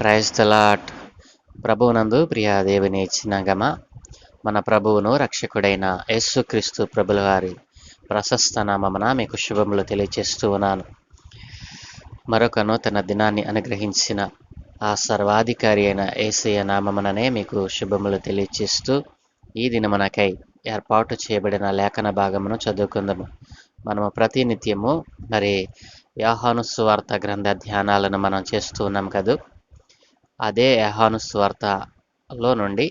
Praise the lord. ప్రభువునందు ప్రియ దేవుని చిన్నగమ, మన ప్రభువును రక్షకుడైన యేసుక్రీస్తు ప్రభుల వారి ప్రశస్త నామమున మీకు శుభములు తెలియచేస్తూ ఉన్నాను. మరొక నూతన దినాన్ని అనుగ్రహించిన ఆ సర్వాధికారి అయిన యేసయ్య నామముననే మీకు శుభములు తెలియచేస్తూ ఈ దినమునకై ఏర్పాటు చేయబడిన లేఖన భాగమును చదువుకుందాము. మనము ప్రతినిత్యము యోహాను సువార్త గ్రంథ ధ్యానాలను మనం చేస్తూ ఉన్నాం కదా. అదే యోహాను సువార్తలో నుండి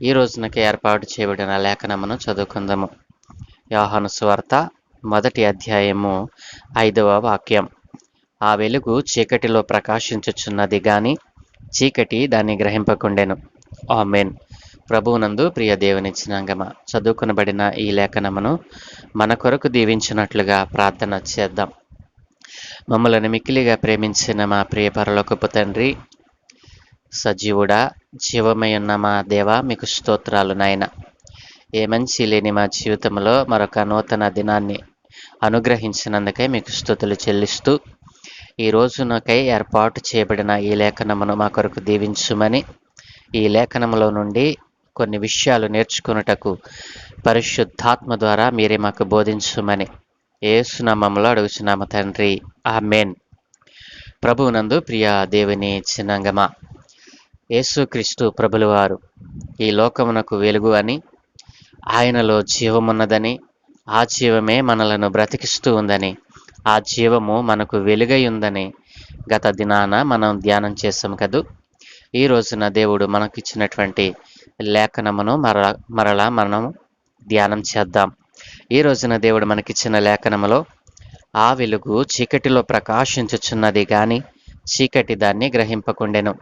ఈ రోజునకి ఏర్పాటు చేయబడిన లేఖనమును చదువుకుందాము. యోహాను సువార్త 1వ అధ్యాయము 5వ వాక్యం. ఆ వెలుగు చీకటిలో ప్రకాశించుచున్నది గాని చీకటి దాన్ని గ్రహింపకుండెను. ఆమేన్. ప్రభువునందు ప్రియ దేవుని చిన్నంగమ, చదువుకునబడిన ఈ లేఖనమును మన కొరకు దీవించినట్లుగా ప్రార్థన చేద్దాం. మమ్మలను మిక్కిలిగా ప్రేమించిన మా ప్రియ పరలోకపు తండ్రి, సజీవుడా, జీవమై ఉన్న మా దేవ, మీకు స్తోత్రాలు నాయన. ఏ మంచి లేని మా జీవితంలో మరొక నూతన దినాన్ని అనుగ్రహించినందుకై మీకు స్తుతులు చెల్లిస్తూ, ఈ రోజునకై ఏర్పాటు చేయబడిన ఈ లేఖనమును మా కొరకు దీవించుమని, ఈ లేఖనములో నుండి కొన్ని విషయాలు నేర్చుకున్నటకు పరిశుద్ధాత్మ ద్వారా మీరే మాకు బోధించుమని యేసు నామములో అడుగుచున్నాము తండ్రి, ఆమేన్. ప్రభువునందు ప్రియ దేవుని చిన్నంగమ, యేసుక్రీస్తు ప్రభుల వారు ఈ లోకమునకు వెలుగు అని, ఆయనలో జీవమున్నదని, ఆ జీవమే మనలను బ్రతికిస్తూ ఉందని, ఆ జీవము మనకు వెలుగై ఉందని గత దినాన మనం ధ్యానం చేసాం కదూ. ఈ రోజున దేవుడు మనకిచ్చినటువంటి లేఖనమును మరలా మనం ధ్యానం చేద్దాం. ఈ రోజున దేవుడు మనకిచ్చిన లేఖనములో, ఆ వెలుగు చీకటిలో ప్రకాశించుచున్నది గాని చీకటి దాన్ని గ్రహింపకుండెను.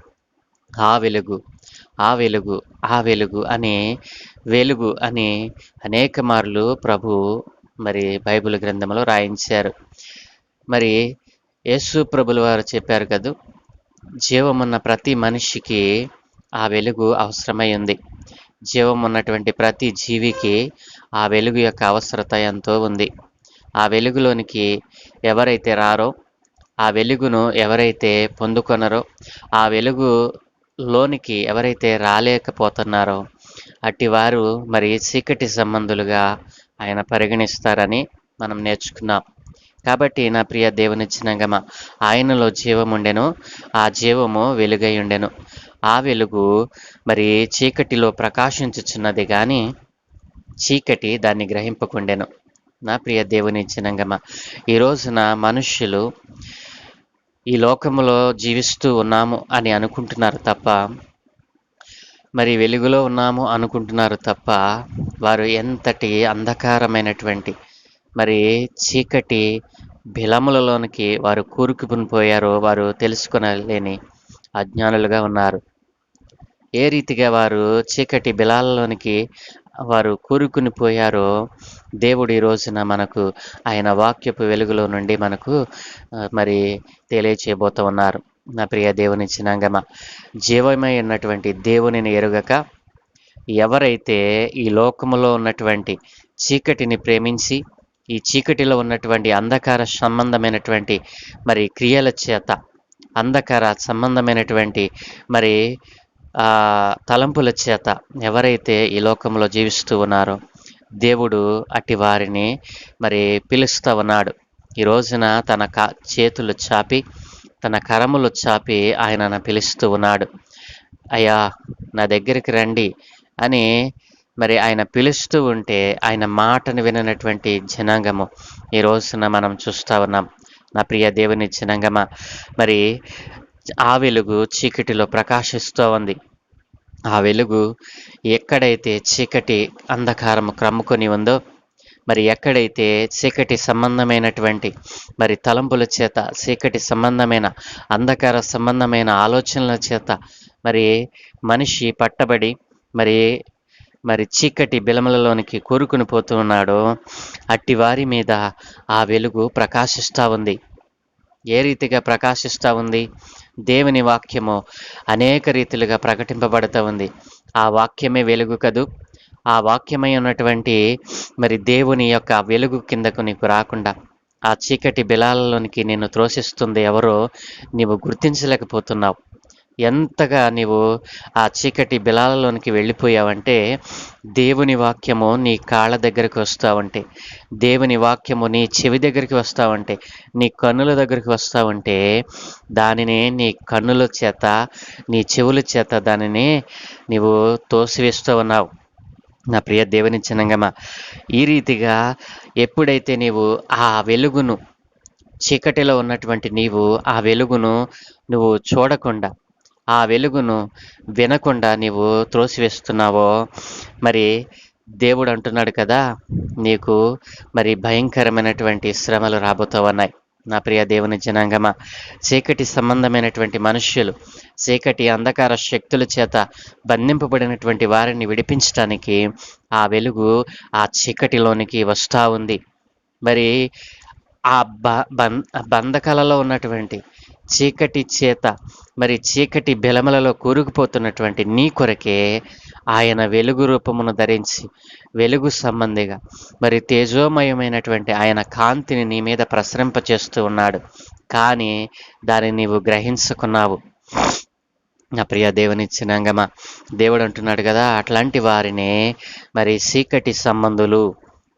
ఆ వెలుగు, ఆ వెలుగు, ఆ వెలుగు అని వెలుగు అని అనేక మార్లు ప్రభు బైబిల్ గ్రంథంలో రాయించారు. యేసు ప్రభుల వారు చెప్పారు కదూ, జీవమున్న ప్రతి మనిషికి ఆ వెలుగు అవసరమై ఉంది. జీవం ఉన్నటువంటి ప్రతి జీవికి ఆ వెలుగు యొక్క అవసరత ఎంతో ఉంది. ఆ వెలుగులోనికి ఎవరైతే రారో, ఆ వెలుగును ఎవరైతే పొందుకొనరో, ఆ వెలుగులోనికి ఎవరైతే రాలేకపోతున్నారో అట్టివారు చీకటి సంబంధులుగా ఆయన పరిగణిస్తారని మనం నేర్చుకున్నాం. కాబట్టి నా ప్రియ దేవుని చిన్నంగమ, ఆయనలో జీవముండెను, ఆ జీవము వెలుగై ఉండెను. ఆ వెలుగు చీకటిలో ప్రకాశించుచున్నది కానీ చీకటి దాన్ని గ్రహింపకుండెను. నా ప్రియ దేవుని చిన్నంగమ, ఈ రోజున మనుష్యులు ఈ లోకములో జీవిస్తూ ఉన్నాము అని అనుకుంటున్నారు తప్ప, వెలుగులో ఉన్నాము అనుకుంటున్నారు తప్ప, వారు ఎంతటి అంధకారమైనటువంటి చీకటి బిలములలోనికి వారు కూరుకుని పోయారో వారు తెలుసుకొనలేని అజ్ఞానులుగా ఉన్నారు. ఏ రీతిగా వారు చీకటి బిలాలలోనికి వారు కూరుకుని పోయారో దేవుడు ఈ రోజున మనకు ఆయన వాక్యపు వెలుగులో నుండి మనకు తెలియచేయబోతూ ఉన్నారు. నా ప్రియ దేవుని చిన్నంగమ, జీవమై ఉన్నటువంటి దేవునిని ఎరుగక ఎవరైతే ఈ లోకములో ఉన్నటువంటి చీకటిని ప్రేమించి, ఈ చీకటిలో ఉన్నటువంటి అంధకార సంబంధమైనటువంటి క్రియల చేత, అంధకార సంబంధమైనటువంటి తలంపుల చేత ఎవరైతే ఈ లోకంలో జీవిస్తూ ఉన్నారో దేవుడు అట్టి వారిని పిలుస్తూ ఉన్నాడు. ఈ రోజున తన చేతులు చాపి, తన కరములు చాపి ఆయనను పిలుస్తూ ఉన్నాడు. అయ్యా, నా దగ్గరికి రండి అని ఆయన పిలుస్తూ ఉంటే ఆయన మాటను విననటువంటి జనాంగము ఈ రోజున మనం చూస్తూ ఉన్నాం. నా ప్రియ దేవుని జనాంగమ, ఆ వెలుగు చీకటిలో ప్రకాశిస్తూ ఉంది. ఆ వెలుగు ఎక్కడైతే చీకటి అంధకారము క్రమ్ముకొని ఉందో, ఎక్కడైతే చీకటి సంబంధమైనటువంటి తలంపుల చేత, చీకటి సంబంధమైన అంధకార సంబంధమైన ఆలోచనల చేత మనిషి పట్టబడి చీకటి బిలములలోనికి కూరుకుని పోతూ ఉన్నాడో అట్టి వారి మీద ఆ వెలుగు ప్రకాశిస్తూ ఉంది. ఏ రీతిగా ప్రకాశిస్తూ ఉంది? దేవుని వాక్యము అనేక రీతిలుగా ప్రకటింపబడుతూ ఉంది. ఆ వాక్యమే వెలుగు కదూ. ఆ వాక్యమై ఉన్నటువంటి దేవుని యొక్క వెలుగు కిందకు నీకు రాకుండా ఆ చీకటి బిలాలలోనికి నిన్ను త్రోసిస్తుంది ఎవరో నీవు గుర్తించలేకపోతున్నావు. ఎంతగా నీవు ఆ చీకటి బిలాలలోనికి వెళ్ళిపోయావంటే, దేవుని వాక్యము నీ కాళ్ళ దగ్గరికి వస్తావంటే, దేవుని వాక్యము నీ చెవి దగ్గరికి వస్తావంటే, నీ కన్నుల దగ్గరికి వస్తావంటే, దానిని నీ కన్నుల చేత, నీ చెవుల చేత దానిని నీవు తోసివేస్తూ ఉన్నావు. నా ప్రియ దేవుని జనాంగమా, ఈ రీతిగా ఎప్పుడైతే నీవు ఆ వెలుగును, చీకటిలో ఉన్నటువంటి నీవు ఆ వెలుగును నువ్వు చూడకుండా, ఆ వెలుగును వినకుండా నీవు త్రోసివేస్తున్నావో, మరి దేవుడు అంటున్నాడు కదా, నీకు మరి భయంకరమైనటువంటి శ్రమలు రాబోతూ ఉన్నాయి. నా ప్రియ దేవుని జనాంగమా, చీకటి సంబంధమైనటువంటి మనుష్యులు, చీకటి అంధకార శక్తుల చేత బంధింపబడినటువంటి వారిని విడిపించడానికి ఆ వెలుగు ఆ చీకటిలోనికి వస్తూ ఉంది. మరి ఆ బంధకాలలో ఉన్నటువంటి చీకటి చేత, మరి చీకటి బెలమలలో కూరుకుపోతున్నటువంటి నీ కొరకే ఆయన వెలుగు రూపమును ధరించి, వెలుగు సంబంధిగా మరి తేజోమయమైనటువంటి ఆయన కాంతిని నీ మీద ప్రసరింపచేస్తూ ఉన్నాడు. కానీ దాన్ని నీవు గ్రహించుకున్నావు. నా ప్రియ దేవుని జనాంగమా, దేవుడు అంటున్నాడు కదా, అట్లాంటి వారినే మరి చీకటి సంబంధులు,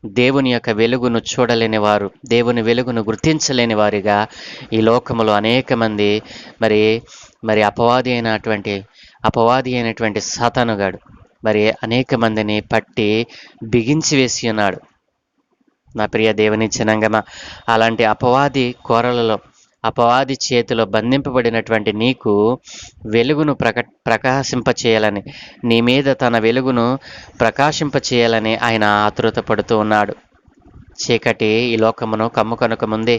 దేవుని యొక్క వెలుగును చూడలేని వారు, దేవుని వెలుగును గుర్తించలేని వారిగా ఈ లోకములో అనేక మంది మరి మరి అపవాది అయినటువంటి సాతానుగాడు మరి అనేక మందిని పట్టి బిగించి వేసి ఉన్నాడు. నా ప్రియ దేవుని జనాంగమా, అలాంటి అపవాది కోరలలో, అపవాది చేతిలో బంధింపబడినటువంటి నీకు వెలుగును ప్రకాశింపచేయాలని, నీ మీద తన వెలుగును ప్రకాశింపచేయాలని ఆయన ఆతృత పడుతూ ఉన్నాడు. చీకటి ఈ లోకమును కమ్ముకొనక ముందే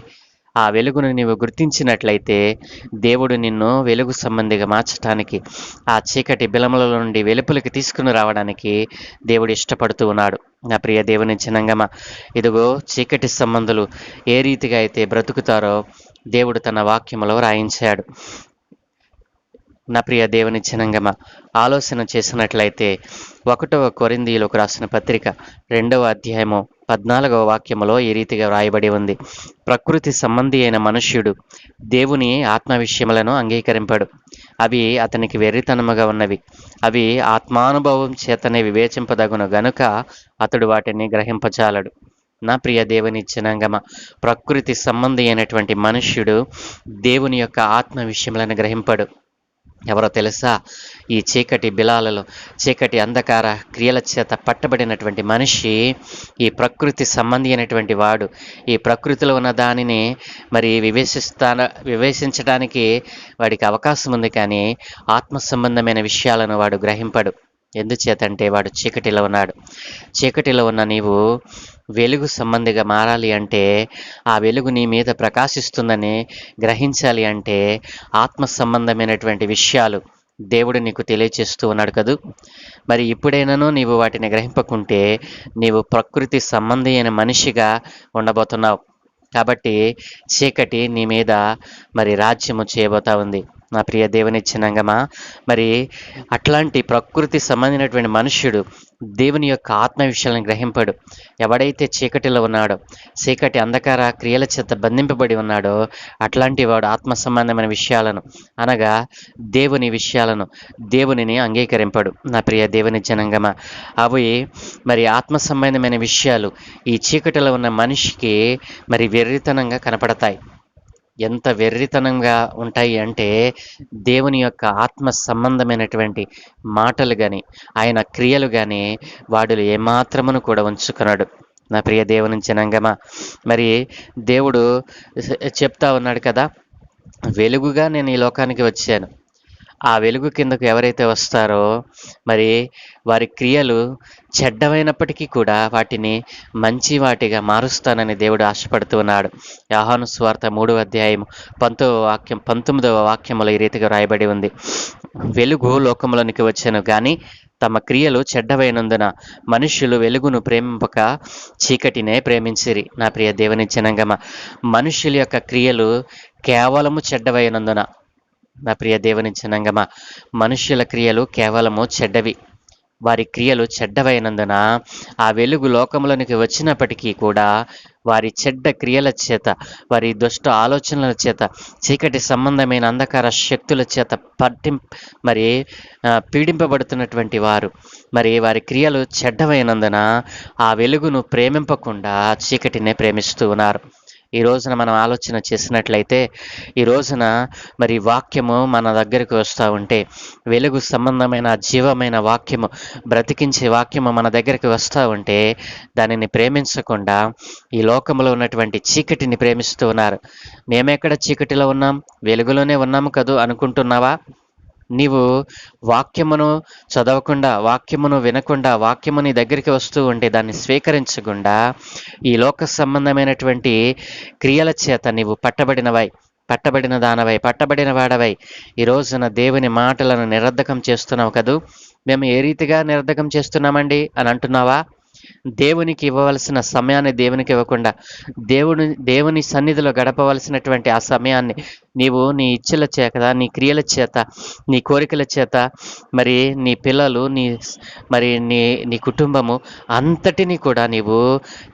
ఆ వెలుగును నీవు గుర్తించినట్లయితే దేవుడు నిన్ను వెలుగు సంబంధిగా మార్చడానికి, ఆ చీకటి బిలముల నుండి వెలుపులకి తీసుకుని రావడానికి దేవుడు ఇష్టపడుతూ ఉన్నాడు. నా ప్రియ దేవుని జనాంగమా, ఇదిగో చీకటి సంబంధులు ఏ రీతిగా అయితే బ్రతుకుతారో దేవుడు తన వాక్యములో రాయించాడు. నా ప్రియ దేవుని జనాంగమా, ఆలోచన చేసినట్లయితే 1 కొరింథీయులకు రాసిన పత్రిక 2వ అధ్యాయము 14వ వాక్యములో ఈ రీతిగా వ్రాయబడి ఉంది. ప్రకృతి సంబంధి అయిన మనుష్యుడు దేవుని ఆత్మ విషయములను అంగీకరింపడు, అవి అతనికి వెర్రితనముగా ఉన్నవి, అవి ఆత్మానుభవం చేతనే వివేచింపదగును గనుక అతడు వాటిని గ్రహింపజాలడు. నా ప్రియ దేవుని జనాంగమ, ప్రకృతి సంబంధి అయినటువంటి మనుష్యుడు దేవుని యొక్క ఆత్మ విషయములను గ్రహింపడు. ఎవరో తెలుసా? ఈ చీకటి బిలాలలో, చీకటి అంధకార క్రియల చేత పట్టబడినటువంటి మనిషి, ఈ ప్రకృతి సంబంధి అయినటువంటి వాడు, ఈ ప్రకృతిలో ఉన్న దానిని మరి వివేచించడానికి వాడికి అవకాశం ఉంది, కానీ ఆత్మ సంబంధమైన విషయాలను వాడు గ్రహింపడు. ఎందుచేతంటే వాడు చీకటిలో ఉన్నాడు. చీకటిలో ఉన్న నీవు వెలుగు సంబంధిగా మారాలి అంటే, ఆ వెలుగు నీ మీద ప్రకాశిస్తుందని గ్రహించాలి అంటే, ఆత్మ సంబంధమైనటువంటి విషయాలు దేవుడు నీకు తెలియచేస్తూ ఉన్నాడు కదూ. మరి ఇప్పుడైనాను నీవు వాటిని గ్రహింపకుంటే నీవు ప్రకృతి సంబంధి అయిన మనిషిగా ఉండబోతున్నావు. కాబట్టి చీకటి నీ మీద మరి రాజ్యము చేయబోతా ఉంది. నా ప్రియ దేవుని జనాంగమా, మరి అట్లాంటి ప్రకృతి సంబంధించినటువంటి మనుష్యుడు దేవుని యొక్క ఆత్మ విషయాలను గ్రహింపడు. ఎవడైతే చీకటిలో ఉన్నాడో, చీకటి అంధకార క్రియల చేత బంధింపబడి ఉన్నాడో, అట్లాంటి వాడు ఆత్మ సంబంధమైన విషయాలను అనగా దేవుని విషయాలను, దేవునిని అంగీకరింపడు. నా ప్రియ దేవుని జనాంగమా, అవి మరి ఆత్మ సంబంధమైన విషయాలు ఈ చీకటిలో ఉన్న మనిషికి మరి వెర్రితనంగా కనపడతాయి. ఎంత వెర్రితనంగా ఉంటాయి అంటే, దేవుని యొక్క ఆత్మ సంబంధమైనటువంటి మాటలు కానీ, ఆయన క్రియలు కానీ వాడు ఏమాత్రమును కూడా ఉంచుకున్నాడు. నా ప్రియ దేవుని జనాంగమా, మరి దేవుడు చెప్తా ఉన్నాడు కదా, వెలుగుగా నేను ఈ లోకానికి వచ్చాను. ఆ వెలుగు కిందకు ఎవరైతే వస్తారో మరి వారి క్రియలు చెడ్డమైనప్పటికీ కూడా వాటిని మంచి వాటిగా మారుస్తానని దేవుడు ఆశపడుతూ ఉన్నాడు. యోహాను సువార్త 3వ అధ్యాయం 19వ వాక్యములో ఈ రీతిగా రాయబడి ఉంది. వెలుగు లోకములోనికి వచ్చాను, కానీ తమ క్రియలు చెడ్డవైనందున మనుష్యులు వెలుగును ప్రేమింపక చీకటినే ప్రేమించిరి. నా ప్రియ దేవుని జనాంగమా, మనుష్యుల యొక్క క్రియలు కేవలము చెడ్డవైనందున, నా ప్రియ దేవుని జనాంగమా, మనుష్యుల క్రియలు కేవలము చెడ్డవి. వారి క్రియలు చెడ్డవైనందున ఆ వెలుగు లోకంలోనికి వచ్చినప్పటికీ కూడా వారి చెడ్డ క్రియల చేత, వారి దుష్ట ఆలోచనల చేత, చీకటి సంబంధమైన అంధకార శక్తుల చేత మరి పీడింపబడుతున్నటువంటి వారు, మరి వారి క్రియలు చెడ్డవైనందున ఆ వెలుగును ప్రేమింపకుండా చీకటినే ప్రేమిస్తూ ఉన్నారు. ఈ రోజున మనం ఆలోచన చేసినట్లయితే, ఈ రోజున మరి వాక్యము మన దగ్గరికి వస్తూ ఉంటే, వెలుగు సంబంధమైన జీవమైన వాక్యము, బ్రతికించే వాక్యము మన దగ్గరికి వస్తూ ఉంటే, దానిని ప్రేమించకుండా ఈ లోకంలో ఉన్నటువంటి చీకటిని ప్రేమిస్తూ ఉన్నారు. మేమెక్కడ చీకటిలో ఉన్నాం, వెలుగులోనే ఉన్నాము కదూ అనుకుంటున్నావా? నీవు వాక్యమును చదవకుండా, వాక్యమును వినకుండా, వాక్యము నీ దగ్గరికి వస్తూ ఉంటే దాన్ని స్వీకరించకుండా ఈ లోక సంబంధమైనటువంటి క్రియల చేత నీవు పట్టబడిన దానవై, పట్టబడిన వాడవై ఈ రోజున దేవుని మాటలను నిరర్ధకం చేస్తున్నావు కదూ. మేము ఏ రీతిగా నిరర్ధకం చేస్తున్నామండి అని అంటున్నావా? దేవునికి ఇవ్వవలసిన సమయాన్ని దేవునికి ఇవ్వకుండా, దేవుని సన్నిధిలో గడపవలసినటువంటి ఆ సమయాన్ని నీవు నీ ఇచ్చల చేత, నీ క్రియల చేత, నీ కోరికల చేత, మరి నీ పిల్లలు, నీ కుటుంబము అంతటినీ కూడా నీవు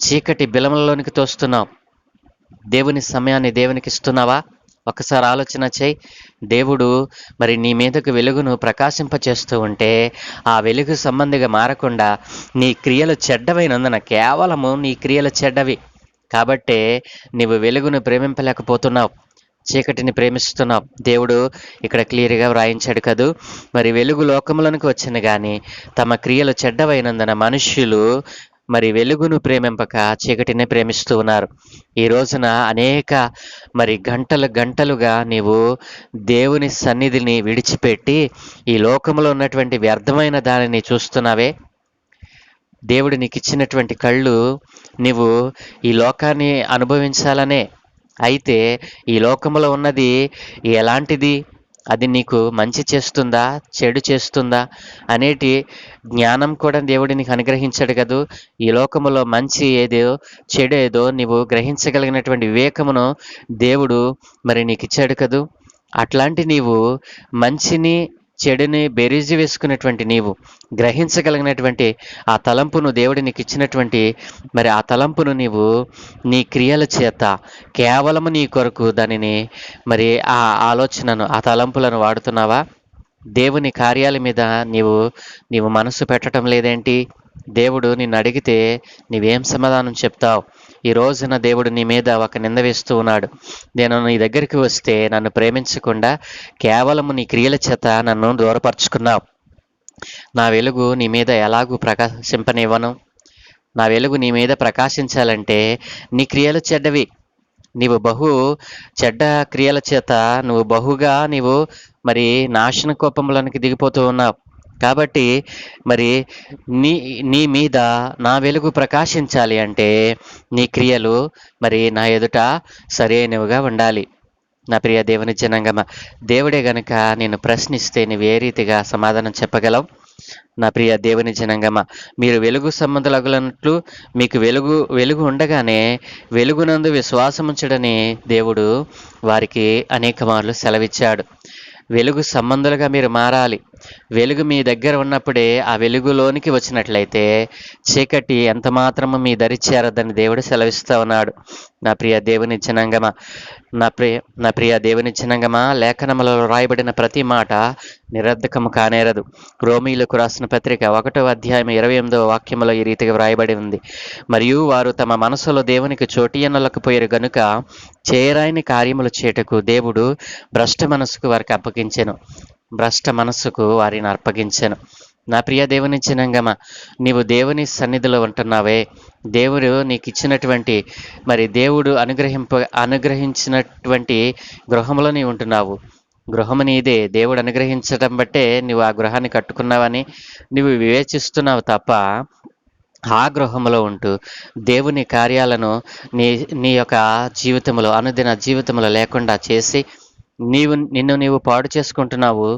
చీకటి బిలములలోనికి తోస్తున్నావు. దేవుని సమయాన్ని దేవునికి ఇస్తున్నావా? ఒకసారి ఆలోచన చేయి. దేవుడు మరి నీ మీదకు వెలుగును ప్రకాశింపచేస్తూ ఉంటే ఆ వెలుగు సంబంధిగా మారకుండా నీ క్రియలు చెడ్డవైనందున, కేవలము నీ క్రియలు చెడ్డవి కాబట్టే నీవు వెలుగును ప్రేమింపలేకపోతున్నావు, చీకటిని ప్రేమిస్తున్నావు. దేవుడు ఇక్కడ క్లియర్గా వ్రాయించాడు కదూ. మరి వెలుగు లోకములకు వచ్చిన కానీ తమ క్రియలు చెడ్డవైనందున మనుష్యులు మరి వెలుగును ప్రేమింపక చీకటినే ప్రేమిస్తూ ఉన్నారు. ఈ రోజున అనేక మరి గంటలుగా నీవు దేవుని సన్నిధిని విడిచిపెట్టి ఈ లోకంలో ఉన్నటువంటి వ్యర్థమైన దానిని చూస్తున్నావే. దేవుడు నీకు ఇచ్చినటువంటి కళ్ళు నీవు ఈ లోకాన్ని అనుభవించాలనే. అయితే ఈ లోకంలో ఉన్నది ఎలాంటిది, అది నీకు మంచి చేస్తుందా, చెడు చేస్తుందా అనేటి జ్ఞానం కూడా దేవుడు నీకు అనుగ్రహించాడు కదూ. ఈ లోకములో మంచి ఏదో, చెడు ఏదో నీవు గ్రహించగలిగినటువంటి వివేకమును దేవుడు మరి నీకు ఇచ్చాడు కదూ. అట్లాంటి నీవు మంచిని చెడుని బెరీజు వేసుకున్నటువంటి నీవు గ్రహించగలిగినటువంటి ఆ తలంపును దేవుడు నీకు ఇచ్చినటువంటి మరి ఆ తలంపును నీవు నీ క్రియల చేత కేవలము నీ కొరకు దానిని మరి ఆ ఆలోచనను, ఆ తలంపులను వాడుతున్నావా? దేవుని కార్యాల మీద నీవు మనసు పెట్టడం లేదేంటి? దేవుడు నిన్ను అడిగితే నీవేం సమాధానం చెప్తావు? ఈ రోజున దేవుడు నీ మీద ఒక నింద వేస్తూ ఉన్నాడు. నేను నీ దగ్గరికి వస్తే నన్ను ప్రేమించకుండా కేవలము నీ క్రియల చేత నన్ను దూరపరుచుకున్నావు. నా వెలుగు నీ మీద ఎలాగూ ప్రకాశింపనివ్వను. నా వెలుగు నీ మీద ప్రకాశించాలంటే నీ క్రియలు చెడ్డవి. నీవు చెడ్డ క్రియల చేత నీవు మరి నాశన కోపంలోనికి దిగిపోతూ ఉన్నావు. కాబట్టి మరి నీ మీద నా వెలుగు ప్రకాశించాలి అంటే నీ క్రియలు మరి నా ఎదుట సరైనవిగా ఉండాలి. నా ప్రియ దేవుని జనాంగమా, దేవుడే గనుక నేను ప్రశ్నిస్తే నువ్వు ఏ రీతిగా సమాధానం చెప్పగలవు? నా ప్రియ దేవుని జనాంగమా, మీరు వెలుగు సంబంధులగులన్నట్లు మీకు వెలుగు ఉండగానే వెలుగునందు విశ్వాసముంచడని దేవుడు వారికి అనేక మార్లు సెలవిచ్చాడు. వెలుగు సంబంధులుగా మీరు మారాలి. వెలుగు మీ దగ్గర ఉన్నప్పుడే ఆ వెలుగులోనికి వచ్చినట్లయితే చీకటి ఎంత మాత్రము మీ దరి చేరదని దేవుడు సెలవిస్తూ ఉన్నాడు. నా ప్రియ దేవుని జనాంగమా, నా ప్రియ దేవుని జనాంగమా, లేఖనములో రాయబడిన ప్రతి మాట నిరర్ధకము కానేరదు. రోమీలకు రాసిన పత్రిక 1వ అధ్యాయం 28వ వాక్యములో ఈ రీతిగా వ్రాయబడి ఉంది. మరియు వారు తమ మనసులో దేవునికి చోటియనలకపోయారు గనుక చేయరాని కార్యములు చేయుటకు దేవుడు భ్రష్ట మనసుకు వారిని అప్పగించెను. నా ప్రియ దేవుని జనాంగమా, నీవు దేవుని సన్నిధిలో ఉంటున్నావే. దేవుడు నీకు ఇచ్చినటువంటి మరి దేవుడు అనుగ్రహించినటువంటి గృహంలో నీవు ఉంటున్నావు. గృహము నీదే. దేవుడు అనుగ్రహించడం బట్టే నువ్వు ఆ గృహాన్ని కట్టుకున్నావని నువ్వు వివేచిస్తున్నావు తప్ప ఆ గృహంలో ఉంటూ దేవుని కార్యాలను నీ యొక్క జీవితంలో, అనుదిన జీవితంలో లేకుండా చేసి నిన్ను నీవు పాడు చేసుకుంటున్నావు.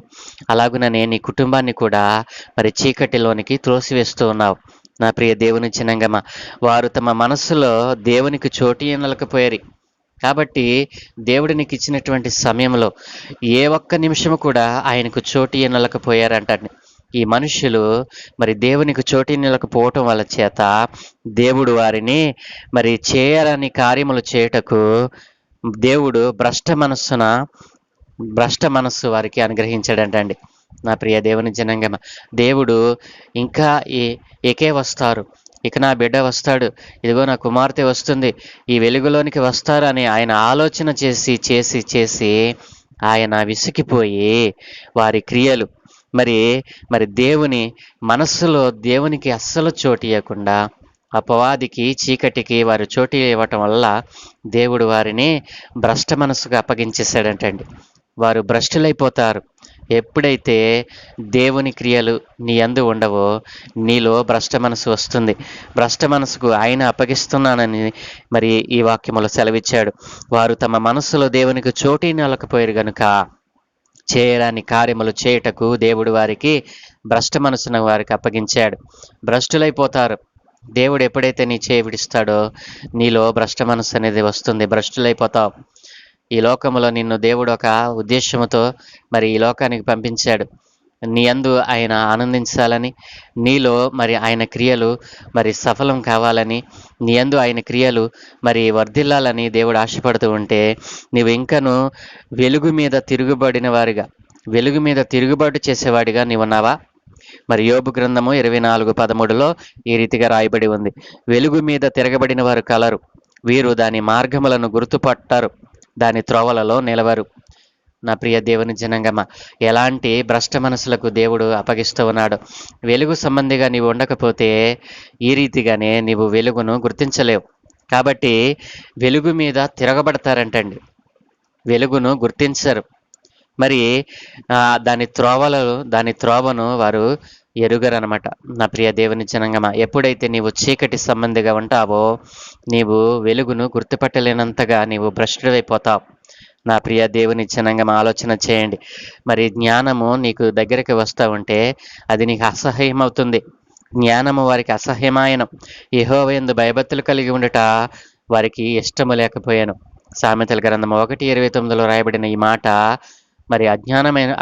అలాగుననే నీ కుటుంబాన్ని కూడా మరి చీకటిలోనికి త్రోసివేస్తూ ఉన్నావు. నా ప్రియ దేవుని జనాంగమా, వారు తమ మనస్సులో దేవునికి చోటు ఎనలేకపోయారు. కాబట్టి దేవుడు నీకు ఇచ్చినటువంటి సమయంలో ఏ ఒక్క నిమిషము కూడా ఆయనకు చోటు ఎనలేకపోయారంటాడు. ఈ మనుష్యులు మరి దేవునికి చోటినిలకపోవటం వల్ల చేత దేవుడు వారిని మరి చేయరాని కార్యములు చేయుటకు దేవుడు భ్రష్ట మనస్సు వారికి అనుగ్రహించాడంటండి. నా ప్రియ దేవుని జనాంగమ, దేవుడు ఇంకా ఏకే వస్తారు, ఇక నా బిడ్డ వస్తాడు, ఇదిగో నా కుమార్తె వస్తుంది, ఈ వెలుగులోనికి వస్తారు అని ఆయన ఆలోచన చేసి చేసి చేసి ఆయన విసిగిపోయి వారి క్రియలు మరి దేవుని మనస్సులో దేవునికి అస్సలు చోటు ఇవ్వకుండా అపవాదికి చీకటికి వారు చోటు ఇవ్వటం వల్ల దేవుడు వారిని భ్రష్ట మనస్సుగా అప్పగించేశాడంటండి. వారు భ్రష్టులైపోతారు. ఎప్పుడైతే దేవుని క్రియలు నీ యందు ఉండవో నీలో భ్రష్ట మనసు వస్తుంది. భ్రష్ట మనసుకు ఆయన అప్పగిస్తున్నానని మరి ఈ వాక్యములో సెలవిచ్చాడు. వారు తమ మనస్సులో దేవునికి చోటీ నలకపోయారు గనుక చేయరాని కార్యములు చేయుటకు దేవుడు వారికి భ్రష్ట మనసును వారికి అప్పగించాడు. భ్రష్టులైపోతారు. దేవుడు ఎప్పుడైతే నీ చేయి విడిస్తాడో నీలో భ్రష్ట మనసు అనేది వస్తుంది. భ్రష్టులైపోతావు. ఈ లోకములో నిన్ను దేవుడు ఒక ఉద్దేశముతో మరి ఈ లోకానికి పంపించాడు. నీ యందు ఆయన ఆనందించాలని, నీలో మరి ఆయన క్రియలు మరి సఫలం కావాలని, నీ యందు ఆయన క్రియలు మరి వర్ధిల్లాలని దేవుడు ఆశపడుతూ ఉంటే నీవు ఇంకను వెలుగు మీద తిరుగుబాటు చేసేవాడిగా నీవున్నావా? మరి యోబు గ్రంథము 24:13 ఈ రీతిగా రాయబడి ఉంది, వెలుగు మీద తిరగబడిన వారు కలరు, వీరు దాని మార్గములను గుర్తుపట్టరు, దాని త్రోవలలో నిలవరు. నా ప్రియ దేవుని జనాంగమా, ఎలాంటి భ్రష్ట మనసులకు దేవుడు అప్పగిస్తూ ఉన్నాడు. వెలుగు సంబంధిగా నీవు ఉండకపోతే ఈ రీతిగానే నీవు వెలుగును గుర్తించలేవు. కాబట్టి వెలుగు మీద తిరగబడతారంటండి, వెలుగును గుర్తించరు. మరి దాని త్రోవను వారు ఎరుగరనమాట. నా ప్రియ దేవుని జనాంగమా, ఎప్పుడైతే నీవు చీకటి సంబంధిగా ఉంటావో నీవు వెలుగును గుర్తుపట్టలేనంతగా నీవు భ్రష్టుడైపోతావు. నా ప్రియ దేవుని జనాంగమా, ఆలోచన చేయండి. మరి జ్ఞానము నీకు దగ్గరికి వస్తూ ఉంటే అది నీకు అసహ్యం అవుతుంది. జ్ఞానము వారికి అసహ్యమాయను. యెహోవా యందు భయభక్తులు కలిగి ఉండట వారికి ఇష్టము లేకపోయాను. సామెతల గ్రంథము 1:29 రాయబడిన ఈ మాట మరి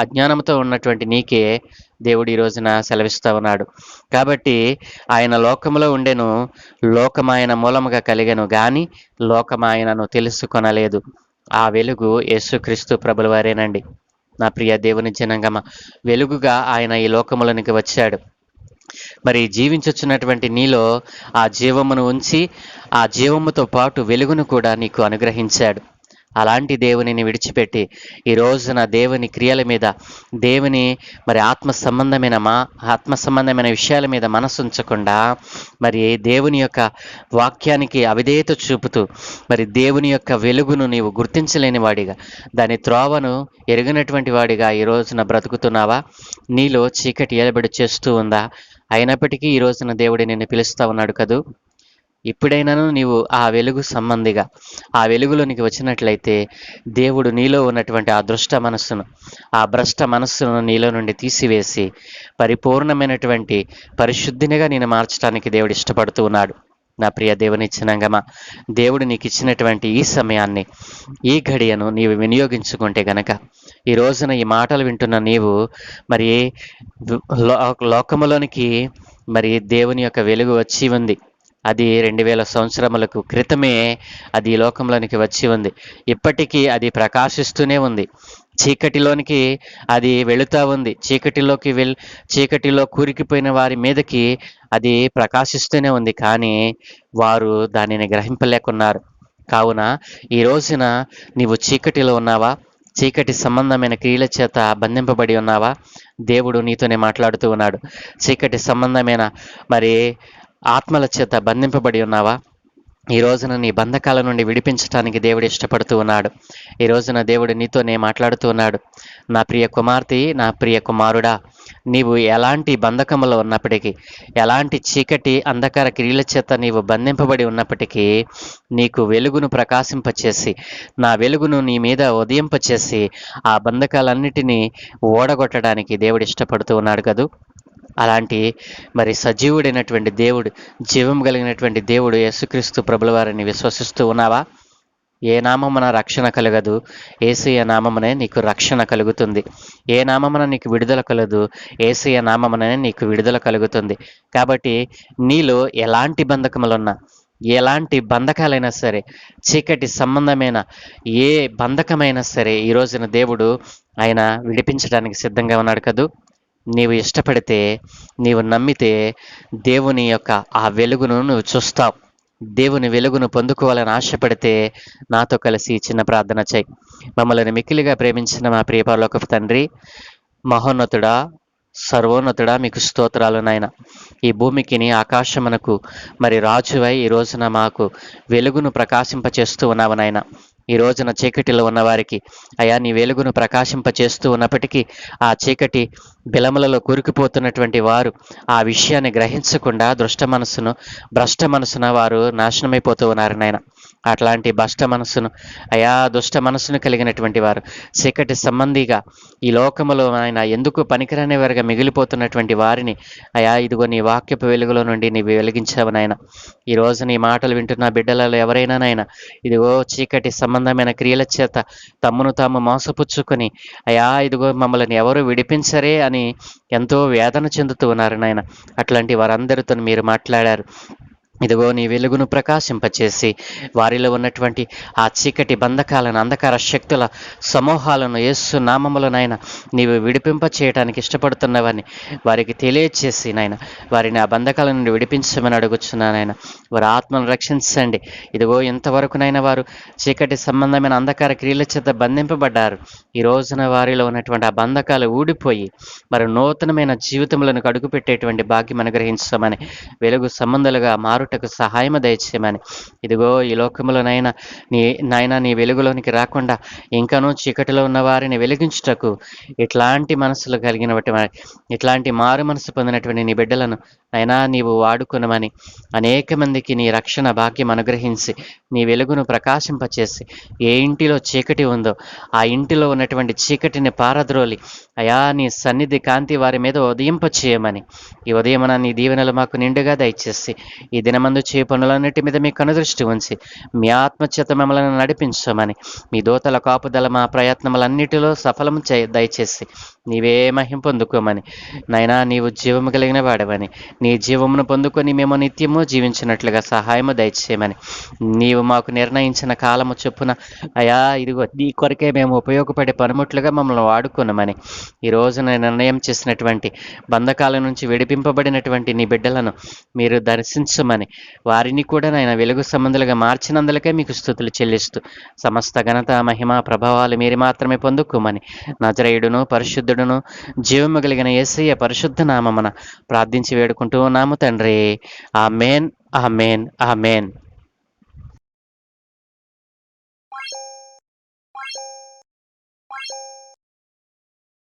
అజ్ఞానంతో ఉన్నటువంటి నీకే దేవుడు ఈ రోజున సెలవిస్తూ ఉన్నాడు. కాబట్టి ఆయన లోకములో ఉండెను, లోకమాయన మూలముగా కలిగెను గాని లోకమాయనను తెలుసుకొనలేదు. ఆ వెలుగు యేసుక్రీస్తు ప్రభుల వారేనండి. నా ప్రియ దేవుని జనాంగమా, వెలుగుగా ఆయన ఈ లోకములోనికి వచ్చాడు. మరి జీవించొచ్చున్నటువంటి నీలో ఆ జీవమును ఉంచి ఆ జీవముతో పాటు వెలుగును కూడా నీకు అనుగ్రహించాడు. అలాంటి దేవునిని విడిచిపెట్టి ఈ రోజున దేవుని క్రియల మీద, దేవుని మరి ఆత్మ సంబంధమైన విషయాల మీద మనసు ఉంచకుండా మరి దేవుని యొక్క వాక్యానికి అవిధేయత చూపుతూ మరి దేవుని యొక్క వెలుగును నీవు గుర్తించలేని వాడిగా, దాని త్రోవను ఎరిగినటువంటి వాడిగా ఈ రోజున బ్రతుకుతున్నావా? నీలో చీకటి ఏలబడి చేస్తూ ఉందా? అయినప్పటికీ ఈ రోజున దేవుడు నిన్ను పిలుస్తూ ఉన్నాడు కదూ. ఇప్పుడైనాను నీవు ఆ వెలుగు సంబంధిగా ఆ వెలుగులోనికి వచ్చినట్లయితే దేవుడు నీలో ఉన్నటువంటి ఆ భ్రష్ట మనస్సును నీలో నుండి తీసివేసి పరిపూర్ణమైనటువంటి పరిశుద్ధినిగా నేను మార్చడానికి దేవుడు ఇష్టపడుతూ ఉన్నాడు. నా ప్రియ దేవుని జనాంగమా, దేవుడు నీకు ఇచ్చినటువంటి ఈ సమయాన్ని, ఈ ఘడియను నీవు వినియోగించుకుంటే గనక ఈ రోజున ఈ మాటలు వింటున్న నీవు మరి లోకములోనికి మరి దేవుని యొక్క వెలుగు వచ్చి ఉంది. అది 2000 సంవత్సరములకు క్రితమే అది ఈ లోకంలోనికి వచ్చి ఉంది. ఇప్పటికీ అది ప్రకాశిస్తూనే ఉంది. చీకటిలోనికి అది వెళుతూ ఉంది. చీకటిలో కూరికిపోయిన వారి మీదకి అది ప్రకాశిస్తూనే ఉంది. కానీ వారు దానిని గ్రహింపలేకున్నారు. కావున ఈ రోజున నీవు చీకటిలో ఉన్నావా? చీకటి సంబంధమైన క్రియల చేత బంధింపబడి ఉన్నావా? దేవుడు నీతోనే మాట్లాడుతూ ఉన్నాడు. చీకటి సంబంధమైన మరి ఆత్మల చేత బంధింపబడి ఉన్నావా? ఈ రోజున నీ బంధకాల నుండి విడిపించడానికి దేవుడు ఇష్టపడుతూ ఉన్నాడు. ఈ రోజున దేవుడు నీతోనే మాట్లాడుతూ ఉన్నాడు. నా ప్రియ కుమార్తె, నా ప్రియ కుమారుడా, నీవు ఎలాంటి బంధకములో ఉన్నప్పటికీ, ఎలాంటి చీకటి అంధకార క్రియల చేత నీవు బంధింపబడి ఉన్నప్పటికీ నీకు వెలుగును ప్రకాశింపచేసి, నా వెలుగును నీ మీద ఉదయింపచేసి ఆ బంధకాలన్నిటినీ ఓడగొట్టడానికి దేవుడు ఇష్టపడుతూ ఉన్నాడు కదూ. అలాంటి మరి సజీవుడైనటువంటి దేవుడు, జీవం కలిగినటువంటి దేవుడు యేసుక్రీస్తు ప్రభుల వారిని విశ్వసిస్తూ ఉన్నావా? ఏ నామమున రక్షణ కలగదు, యేసయ్య నామమునే నీకు రక్షణ కలుగుతుంది. ఏ నామమున నీకు విడుదల కలదు, యేసయ్య నామమునే నీకు విడుదల కలుగుతుంది. కాబట్టి నీలో ఎలాంటి బంధకములున్నా, ఎలాంటి బంధకాలైనా సరే, చీకటి సంబంధమైన ఏ బంధకమైనా సరే, ఈ రోజున దేవుడు ఆయన విడిపించడానికి సిద్ధంగా ఉన్నాడు కదూ. నీవు ఇష్టపడితే, నీవు నమ్మితే దేవుని యొక్క ఆ వెలుగును నువ్వు చూస్తావు. దేవుని వెలుగును పొందుకోవాలని ఆశపడితే నాతో కలిసి ఈ చిన్న ప్రార్థన చేయి. మమ్మల్ని మిక్కిలిగా ప్రేమించిన మా ప్రియ పరలోకపు తండ్రి, మహోన్నతుడా, సర్వోన్నతుడా, మీకు స్తోత్రాలు నాయన. ఈ భూమికిని ఆకాశమునకు మరి రాజువై ఈ రోజున మాకు వెలుగును ప్రకాశింపచేస్తూ ఉన్నావు నాయన. ఈ రోజున చీకటిలో ఉన్నవారికి అయా నీ వెలుగును ప్రకాశింపచేస్తూ ఉన్నప్పటికీ ఆ చీకటి బిలములలో కూరుకుపోతున్నటువంటి వారు ఆ విషయాన్ని గ్రహించకుండా భ్రష్ట మనసున వారు నాశనమైపోతూ ఉన్నారు నాయన. అట్లాంటి దుష్ట మనసును కలిగినటువంటి వారు, చీకటి సంబంధిగా ఈ లోకములో ఆయన ఎందుకు పనికిరాని వారిగా మిగిలిపోతున్నటువంటి వారిని అయా ఇదిగో నీ వాక్యపు వెలుగులో నుండి నీవు వెలిగించావు నాయన. ఈ రోజు నీ మాటలు వింటున్న బిడ్డలలో ఎవరైనా నాయన ఇదిగో చీకటి సంబంధమైన క్రియల చేత తమ్మును తాము మోసపుచ్చుకొని అయా ఇదిగో మమ్మల్ని ఎవరు విడిపించరే అని ఎంతో వేదన చెందుతూ ఉన్నారు నాయన. అట్లాంటి వారందరితో మీరు మాట్లాడారు. ఇదిగో నీ వెలుగును ప్రకాశింపచేసి వారిలో ఉన్నటువంటి ఆ చీకటి బంధకాలను, అంధకార శక్తుల సమూహాలను యేసు నామములోనైనా నీవు విడిపింప చేయడానికి ఇష్టపడుతున్నవని వారికి తెలియచేసి నాయన వారిని ఆ బంధకాల నుండి విడిపించమని అడుగుచున్నానైనా. వారి ఆత్మను రక్షించండి. ఇదిగో ఇంతవరకునైనా వారు చీకటి సంబంధమైన అంధకార క్రియల చేత బంధింపబడ్డారు. ఈ రోజున వారిలో ఉన్నటువంటి ఆ బంధకాలు ఊడిపోయి మరి నూతనమైన జీవితములను అడుగుపెట్టేటువంటి భాగ్యం అనుగ్రహించమని, వెలుగు సంబంధాలుగా మారుటకు సహాయము దయచేయమని, ఇదిగో ఈ లోకములోనైనా నీ వెలుగులోనికి రాకుండా ఇంకనూ చీకటిలో ఉన్న వారిని వెలిగించుటకు ఇట్లాంటి మనసులు ఇట్లాంటి మారు మనసు పొందినటువంటి నీ బిడ్డలను అయినా నీవు వాడుకునమని, అనేక మందికి నీ రక్షణ భాగ్యం అనుగ్రహించి నీ వెలుగును ప్రకాశింపచేసి ఏ ఇంటిలో చీకటి ఉందో ఆ ఇంటిలో ఉన్నటువంటి చీకటిని పారద్రోలి అయా నీ సన్నిధి కాంతి వారి మీద ఉదయింపచేయమని, ఈ ఉదయమున నీ దీవెనలు మాకు నిండుగా దయచేసి ఈ దినమందు చే పనులన్నిటి మీద మీ కనుదృష్టి ఉంచి మీ ఆత్మచేత మమ్మల్ని నడిపించమని, మీ దూతల కాపుదల మా ప్రయత్నములన్నిటిలో సఫలము దయచేసి నీవే మహిం పొందుకోమని, నైనా నీవు జీవము కలిగిన వాడవని, నీ జీవమును పొందుకొని మేము నిత్యము జీవించినట్లుగా సహాయము దయచేయమని, నీవు మాకు నిర్ణయించిన కాలము చొప్పున అయా ఇదిగో నీ కొరకే మేము ఉపయోగపడే పనిముట్లుగా మమ్మల్ని వాడుకున్నామని, ఈ రోజున నిర్ణయం చేసినటువంటి బంధకాల నుంచి విడిపింపబడినటువంటి నీ బిడ్డలను మీరు దర్శించమని, వారిని కూడా నాయన వెలుగు సంబంధులుగా మార్చినందులకే మీకు స్తుతులు చెల్లిస్తూ సమస్త ఘనత మహిమ ప్రభావాలు మీరు మాత్రమే పొందుకోమని నజరేయుడును పరిశుద్ధుడును జీవము కలిగిన యేసయ్య పరిశుద్ధ నామమున ప్రార్థించి వేడుకుంటూ ఉన్నాము తండ్రి. ఆమేన్, ఆమేన్, ఆమేన్.